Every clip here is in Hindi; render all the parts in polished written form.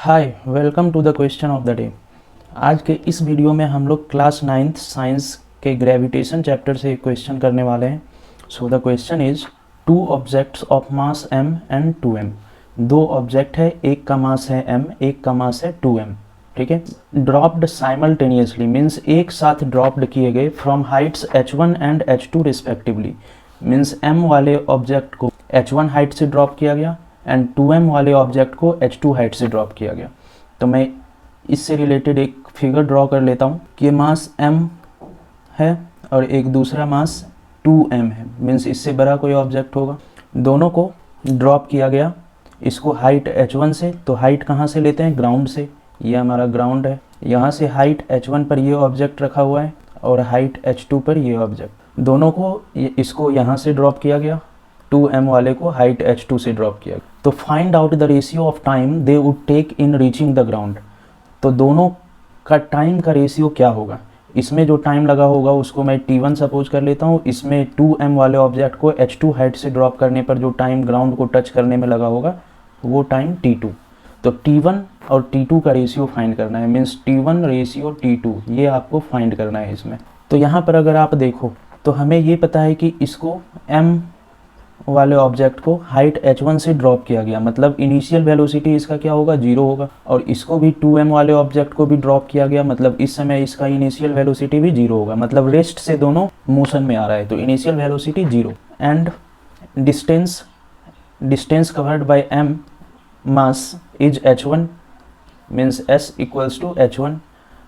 Hi, welcome to the question of the day. आज के इस वीडियो में हम लोग क्लास 9th साइंस के ग्रेविटेशन चैप्टर से एक क्वेश्चन करने वाले हैं। So the question is two objects of mass m and 2m। दो ऑब्जेक्ट है, एक का मास है m, एक का मास है 2m। ठीक है, ड्रॉप्ड साइमल्टेनियसली मीन्स एक साथ ड्रॉप्ड किए गए from Heights h1 and h2 respectively. Means m वाले ऑब्जेक्ट को h1 हाइट से ड्रॉप किया गया एंड 2m वाले ऑब्जेक्ट को h2 हाइट से ड्रॉप किया गया। तो मैं इससे रिलेटेड एक फिगर ड्रॉ कर लेता हूँ कि मास m है और एक दूसरा मास 2m है, मीन्स इससे बड़ा कोई ऑब्जेक्ट होगा। दोनों को ड्रॉप किया गया, इसको हाइट h1 से, तो हाइट कहाँ से लेते हैं? ग्राउंड से। ये हमारा ग्राउंड है, यहाँ से हाइट h1 पर ये ऑब्जेक्ट रखा हुआ है और हाइट h2 पर ये ऑब्जेक्ट। दोनों को इसको यहाँ से ड्रॉप किया गया, 2m वाले को हाइट h2 से ड्रॉप किया गया। तो find out the ratio of time they would take in reaching the ground. तो दोनों का टाइम का रेशियो क्या होगा? इसमें जो टाइम लगा होगा उसको मैं t1 सपोज कर लेता हूँ। इसमें 2m वाले ऑब्जेक्ट को h2 हाइट से ड्रॉप करने पर जो टाइम ग्राउंड को टच करने में लगा होगा वो टाइम t2। तो t1 और t2 का रेशियो फाइंड करना है, मीन्स t1 रेशियो t2, ये आपको फाइंड करना है इसमें। तो यहाँ पर अगर आप देखो तो हमें ये पता है कि इसको m वाले ऑब्जेक्ट को हाइट h1 से ड्रॉप किया गया, मतलब इनिशियल वेलोसिटी इसका क्या होगा? 0 होगा। और इसको भी 2m वाले ऑब्जेक्ट को भी ड्रॉप किया गया, मतलब इस समय इसका इनिशियल वेलोसिटी भी 0 होगा, मतलब रेस्ट से दोनों मोशन में आ रहा है, तो initial velocity 0। And distance covered by m mass is h1, means s equals to h1।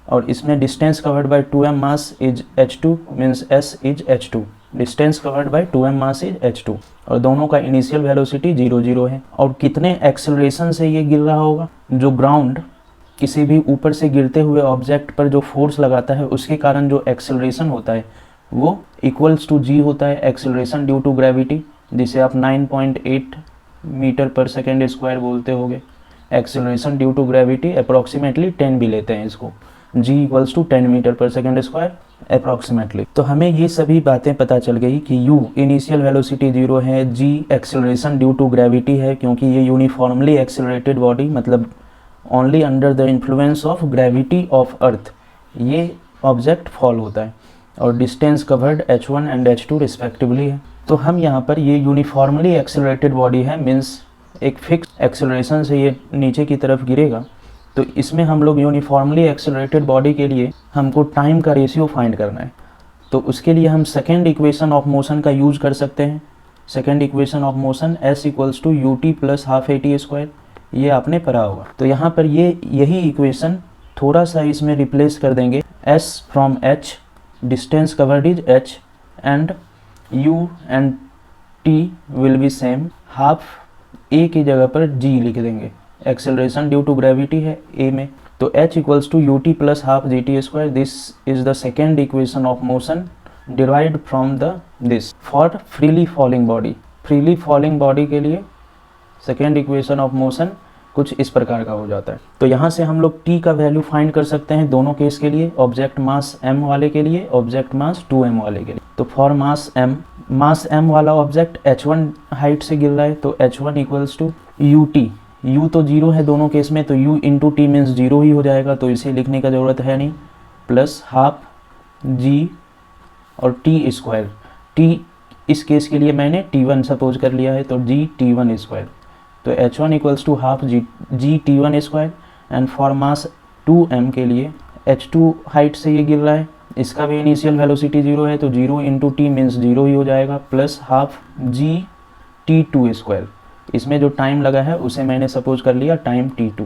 और इसमें distance covered by 2m mass is h2, means s is h2। Distance covered by 2m mass is h2 और दोनों का इनिशियल वेलोसिटी 0 0 है। और कितने एक्सेलरेशन से ये गिर रहा होगा? जो ग्राउंड किसी भी ऊपर से गिरते हुए ऑब्जेक्ट पर जो फोर्स लगाता है उसके कारण जो एक्सेलरेशन होता है वो इक्वल्स टू g होता है, एक्सेलरेशन ड्यू टू ग्रेविटी, जिसे आप 9.8 मीटर पर सेकेंड स्क्वायर बोलते होगे। Acceleration due to gravity approximately 10 भी लेते हैं इसको, g equals to 10 metre per second square approximately. तो हमें ये सभी बातें पता चल गई कि u इनिशियल वेलोसिटी 0 है, g acceleration due to gravity है क्योंकि ये यूनिफॉर्मली एक्सेलरेटेड बॉडी, मतलब only under the influence of gravity of earth ये ऑब्जेक्ट फॉल होता है। और distance covered h1 and h2 respectively है। तो हम यहाँ पर ये यूनिफॉर्मली एक्सेलरेटेड बॉडी है, मीन्स एक फिक्स एक्सेलरेशन से ये नीचे की तरफ गिरेगा। तो इसमें हम लोग यूनिफॉर्मली एक्सेलरेटेड बॉडी के लिए हमको टाइम का रेशियो फाइंड करना है। तो उसके लिए हम सेकेंड इक्वेशन ऑफ मोशन का यूज कर सकते हैं। Second equation of motion s equals to ut plus half at square, ये आपने पढ़ा होगा। तो यहाँ पर यही इक्वेशन थोड़ा सा इसमें रिप्लेस कर देंगे, s from h, distance covered is h and u and t will be same. Half a की जगह पर g लिख देंगे, एक्सेलरेशन ड्यू टू ग्रेविटी है a में, तो h equals to ut plus half gt square. This is the second equation of motion derived from the this for freely falling body. Freely falling body के लिए सेकेंड इक्वेशन ऑफ मोशन कुछ इस प्रकार का हो जाता है। तो यहाँ से हम लोग t का वैल्यू फाइंड कर सकते हैं दोनों केस के लिए, ऑब्जेक्ट मास m वाले के लिए, ऑब्जेक्ट मास 2m वाले के लिए। तो फॉर मास m वाला ऑब्जेक्ट h1 हाइट से गिर रहा है, तो h1 equals to ut, u तो 0 है दोनों केस में, तो u इंटू टी मीन्स 0 ही हो जाएगा, तो इसे लिखने का ज़रूरत है नहीं, प्लस हाफ g और t स्क्वायर। t इस केस के लिए मैंने t1 सपोज कर लिया है, तो g t1 स्क्वायर। तो h1 equals to half g t1 square. And for mass 2m के लिए h2 हाइट से ये गिर रहा है, इसका भी इनिशियल वेलोसिटी 0 है, तो 0 इंटू टी मीन्स 0 ही हो जाएगा, plus half g t2 square. इसमें जो टाइम लगा है उसे मैंने सपोज कर लिया टाइम t2।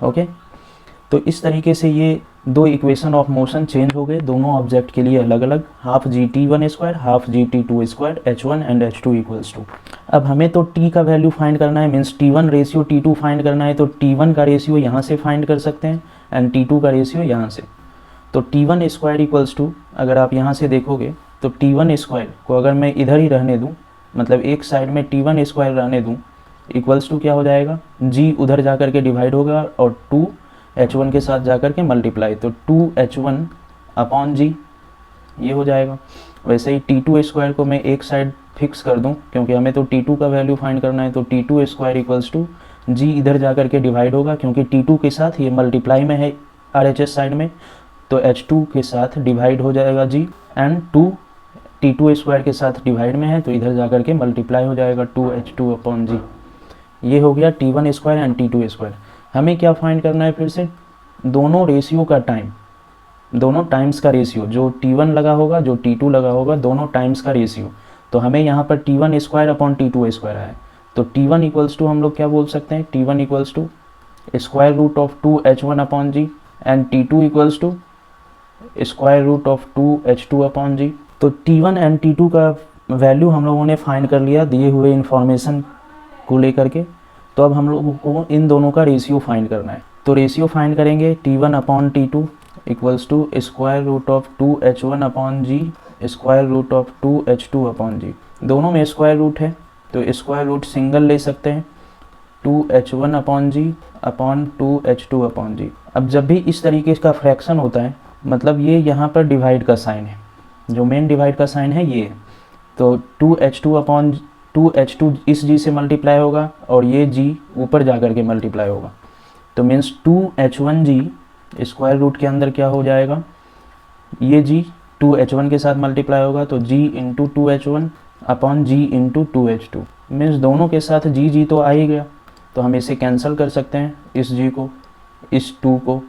ओके, तो इस तरीके से ये दो इक्वेशन ऑफ मोशन चेंज हो गए दोनों ऑब्जेक्ट के लिए अलग अलग, half g t1 square, half g t2 square, h1 and h2 equals to. अब हमें तो t का वैल्यू फाइंड करना है, means t1 ratio t2 find करना है, तो t1 का रेशियो यहाँ से फाइंड कर सकते हैं एंड t2 का रेशियो यहाँ से। तो t1 स्क्वायर इक्वल्स टू, अगर आप यहाँ से देखोगे तो t1 स्क्वायर को अगर मैं इधर ही रहने दूँ, मतलब एक साइड में t1 स्क्वायर रहने दूँ, इक्वल्स टू क्या हो जाएगा? g उधर जा कर के डिवाइड होगा और 2 h1 के साथ जा कर के मल्टीप्लाई, तो 2h1 अपॉन g ये हो जाएगा। वैसे ही t2 स्क्वायर को मैं एक साइड फिक्स कर दूं क्योंकि हमें तो t2 का वैल्यू फाइंड करना है, तो t2 स्क्वायर इक्वल्स टू जी इधर जा कर के डिवाइड होगा क्योंकि T2 के साथ ये मल्टीप्लाई में है RHS साइड में, तो H2 के साथ डिवाइड हो जाएगा जी, एंड 2 T2 स्क्वायर के साथ डिवाइड में है तो इधर जा कर के मल्टीप्लाई हो जाएगा 2H2 अपॉन जी। ये हो गया T1 square and T2 square. हमें क्या फाइंड करना है फिर से, दोनों रेशियो का टाइम, दोनों टाइम्स का रेशियो, जो T1 लगा होगा जो T2 लगा होगा, दोनों टाइम्स का रेशियो। तो हमें यहाँ पर T1 square upon T2 square है, तो T1 इक्वल्स टू हम लोग क्या बोल सकते हैं, T1 equals to square root of 2H1 upon g, and T2 equals to square root of 2H2 upon g. तो T1 एंड T2 का वैल्यू हम लोगों ने फाइंड कर लिया दिए हुए इन्फॉर्मेशन को लेकर के। तो अब हम लोगों को इन दोनों का रेशियो फाइंड करना है। तो रेशियो फाइंड करेंगे T1 upon T2 equals to square root of 2H1 upon g square root of 2H2 upon g. दोनों में स्क्वायर रूट है तो स्क्वायर रूट सिंगल ले सकते हैं, 2H1 अपॉन जी अपॉन 2H2 अपॉन जी। अब जब भी इस तरीके का फ्रैक्शन होता है, मतलब ये यहाँ पर डिवाइड का साइन है, जो मेन डिवाइड का साइन है ये है, तो 2H2 अपॉन 2H2 इस जी से मल्टीप्लाई होगा और ये जी ऊपर जा कर के मल्टीप्लाई होगा, तो मीन्स 2H1 जी स्क्वायर रूट के अंदर क्या हो जाएगा, ये जी 2H1 के साथ मल्टीप्लाई होगा तो जी इंटू 2H1 अपॉन जी इंटू 2H2। मीन्स दोनों के साथ जी तो आ ही गया, तो हम इसे कैंसिल कर सकते हैं, इस जी को इस 2 को,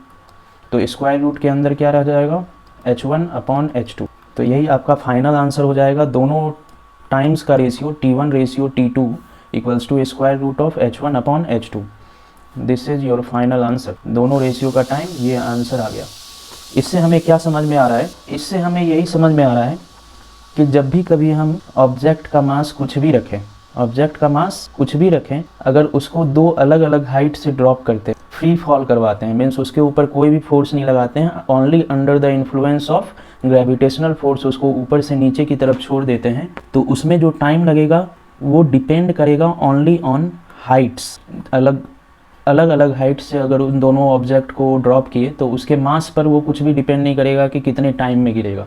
तो स्क्वायर रूट के अंदर क्या रह जाएगा, H1 अपॉन H2। तो यही आपका फाइनल आंसर हो जाएगा, दोनों टाइम्स का ratio T1 ratio T2 equals to square root of H1 upon H2। This is your final answer, दोनों रेशियो का टाइम, ये आंसर आ गया। इससे हमें क्या समझ में आ रहा है, इससे हमें यही समझ में आ रहा है कि जब भी कभी हम ऑब्जेक्ट का मास कुछ भी रखें, ऑब्जेक्ट का मास कुछ भी रखें, अगर उसको दो अलग अलग हाइट से ड्रॉप करते हैं, फ्री फॉल करवाते हैं, मीन्स उसके ऊपर कोई भी फोर्स नहीं लगाते हैं, only under the influence of gravitational force उसको ऊपर से नीचे की तरफ छोड़ देते हैं, तो उसमें जो टाइम लगेगा वो डिपेंड करेगा ओनली ऑन हाइट्स। अलग अलग हाइट से अगर उन दोनों ऑब्जेक्ट को ड्रॉप किए तो उसके मास पर वो कुछ भी डिपेंड नहीं करेगा कि कितने टाइम में गिरेगा,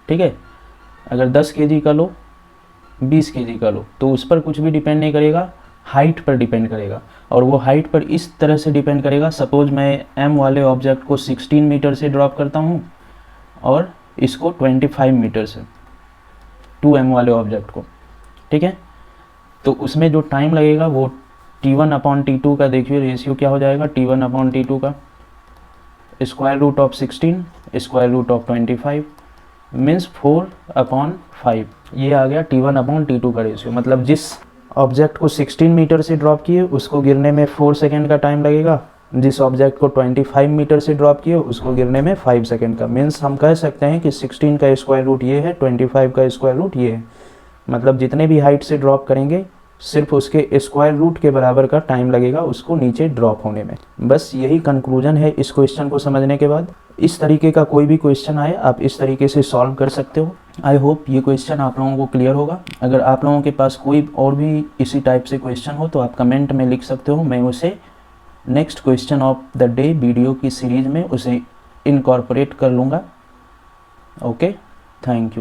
ठीक है। अगर 10 kg का लो, 20 kg का लो, तो उस पर कुछ भी डिपेंड नहीं करेगा, हाइट पर डिपेंड करेगा। और वो हाइट पर इस तरह से डिपेंड करेगा, सपोज मैं m वाले ऑब्जेक्ट को 16 मीटर से ड्रॉप करता हूँ और इसको 25 मीटर से, 2m वाले ऑब्जेक्ट को, ठीक है, तो उसमें जो टाइम लगेगा वो T1 अपॉन T2 का देखिए रेशियो क्या हो जाएगा, T1 अपॉन T2 का square root of 16 square root of 25 means 4 upon 5। ये आ गया T1 अपॉन T2 का रेशियो। मतलब जिस ऑब्जेक्ट को 16 मीटर से ड्रॉप किए उसको गिरने में 4 सेकेंड का टाइम लगेगा, जिस ऑब्जेक्ट को 25 मीटर से ड्रॉप किए उसको गिरने में 5 सेकेंड का। मीन्स हम कह सकते हैं कि 16 का स्क्वायर रूट ये है, 25 का स्क्वायर रूट ये है। मतलब जितने भी हाइट से ड्रॉप करेंगे सिर्फ उसके स्क्वायर रूट के बराबर का टाइम लगेगा उसको नीचे ड्रॉप होने में। बस यही कंक्लूजन है इस क्वेश्चन को समझने के बाद। इस तरीके का कोई भी क्वेश्चन आए आप इस तरीके से सॉल्व कर सकते हो। आई होप ये क्वेश्चन आप लोगों को क्लियर होगा। अगर आप लोगों के पास कोई और भी इसी टाइप से क्वेश्चन हो तो आप कमेंट में लिख सकते हो, मैं उसे next question of the day video की सीरीज़ में उसे इनकॉर्पोरेट कर लूँगा। Okay, thank you.